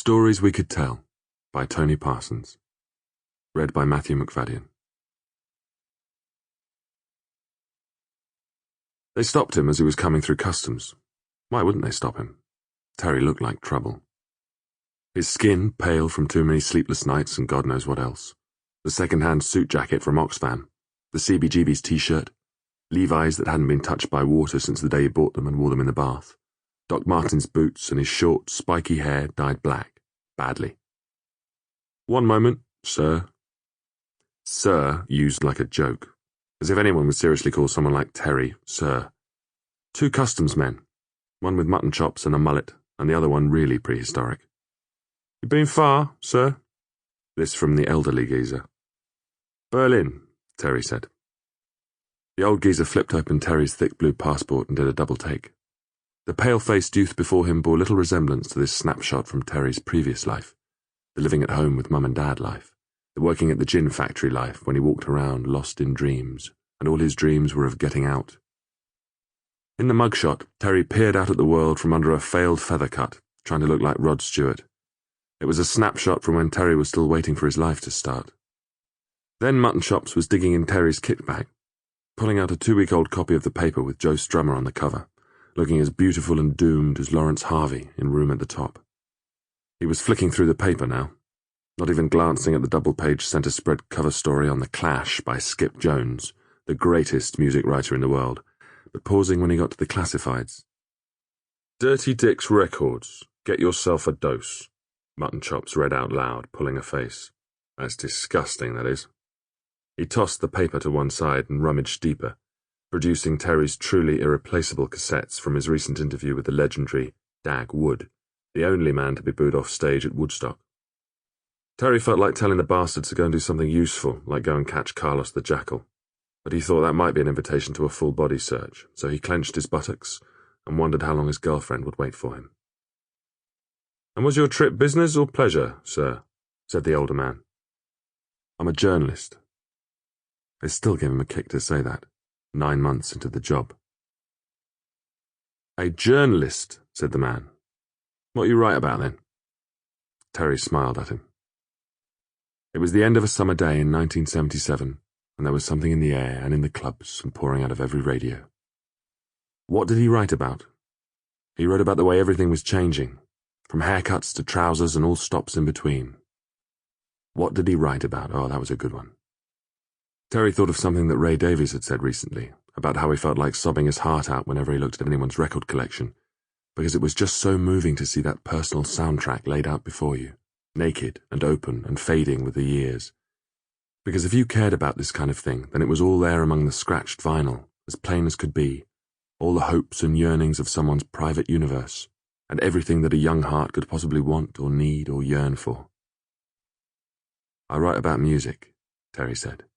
Stories We Could Tell by Tony Parsons. Read by Matthew MacFadyen. They stopped him as he was coming through customs. Why wouldn't they stop him? Terry looked like trouble. His skin pale from too many sleepless nights and God knows what else. The second-hand suit jacket from Oxfam, the CBGB's t-shirt, Levi's that hadn't been touched by water since the day he bought them and wore them in the bath, Doc Martens boots, and his short, spiky hair dyed black, badly. "One moment, sir." Sir used like a joke, as if anyone would seriously call someone like Terry sir. Two customs men, one with mutton chops and a mullet, and the other one really prehistoric. "You been far, sir?" This from the elderly geezer. "Berlin," Terry said. The old geezer flipped open Terry's thick blue passport and did a double take. The pale-faced youth before him bore little resemblance to this snapshot from Terry's previous life, the living at home with Mum and Dad life, the working at the gin factory life when he walked around lost in dreams, and all his dreams were of getting out. In the mugshot, Terry peered out at the world from under a failed feather cut, trying to look like Rod Stewart. It was a snapshot from when Terry was still waiting for his life to start. Then Mutton Chops was digging in Terry's kit bag, pulling out a 2-week-old copy of the paper with Joe Strummer on the cover, looking as beautiful and doomed as Lawrence Harvey in Room at the Top. He was flicking through the paper now, not even glancing at the double-page centre-spread cover story on The Clash by Skip Jones, the greatest music writer in the world, but pausing when he got to the classifieds. "Dirty Dick's Records. Get yourself a dose," Mutton Chops read out loud, pulling a face. "That's disgusting, that is." He tossed the paper to one side and rummaged deeper, producing Terry's truly irreplaceable cassettes from his recent interview with the legendary Dag Wood, the only man to be booed off stage at Woodstock. Terry felt like telling the bastards to go and do something useful, like go and catch Carlos the Jackal, but he thought that might be an invitation to a full-body search, so he clenched his buttocks and wondered how long his girlfriend would wait for him. "And was your trip business or pleasure, sir?" said the older man. "I'm a journalist." It still gave him a kick to say that, 9 months into the job. "A journalist," said the man. "What you write about, then?" Terry smiled at him. It was the end of a summer day in 1977, and there was something in the air and in the clubs and pouring out of every radio. What did he write about? He wrote about the way everything was changing, from haircuts to trousers and all stops in between. What did he write about? Oh, that was a good one. Terry thought of something that Ray Davies had said recently, about how he felt like sobbing his heart out whenever he looked at anyone's record collection, because it was just so moving to see that personal soundtrack laid out before you, naked and open and fading with the years. Because if you cared about this kind of thing, then it was all there among the scratched vinyl, as plain as could be, all the hopes and yearnings of someone's private universe, and everything that a young heart could possibly want or need or yearn for. "I write about music," Terry said.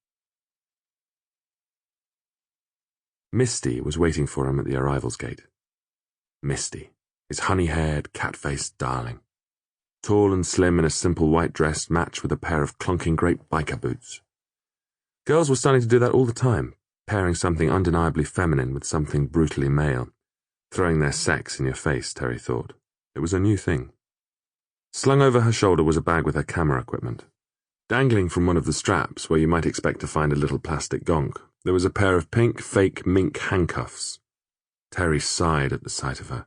Misty was waiting for him at the arrivals gate. Misty, his honey-haired, cat-faced darling. Tall and slim in a simple white dress matched with a pair of clunking great biker boots. Girls were starting to do that all the time, pairing something undeniably feminine with something brutally male, throwing their sex in your face, Terry thought. It was a new thing. Slung over her shoulder was a bag with her camera equipment. Dangling from one of the straps, where you might expect to find a little plastic gonk, there was a pair of pink, fake mink handcuffs. Terry sighed at the sight of her.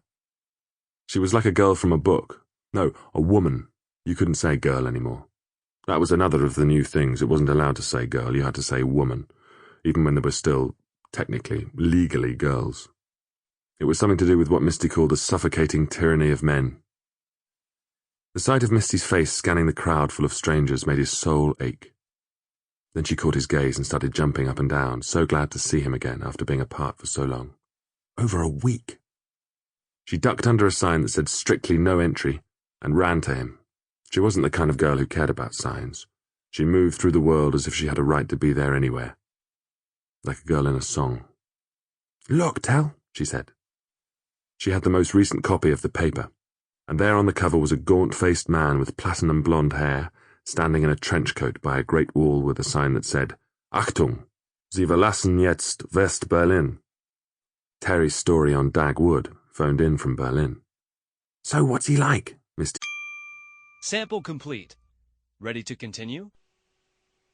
She was like a girl from a book. No, a woman. You couldn't say girl anymore. That was another of the new things. It wasn't allowed to say girl, you had to say woman, even when there were still, technically, legally girls. It was something to do with what Misty called the suffocating tyranny of men. The sight of Misty's face scanning the crowd full of strangers made his soul ache. Then she caught his gaze and started jumping up and down, so glad to see him again after being apart for so long. Over a week. She ducked under a sign that said strictly no entry and ran to him. She wasn't the kind of girl who cared about signs. She moved through the world as if she had a right to be there anywhere. Like a girl in a song. "Look, Tal," she said. She had the most recent copy of the paper, and there on the cover was a gaunt-faced man with platinum blonde hair, standing in a trench coat by a great wall with a sign that said, "Achtung, Sie verlassen jetzt West-Berlin." Terry's story on Dag Wood, phoned in from Berlin. "So what's he like, Mr. Sample complete. Ready to continue?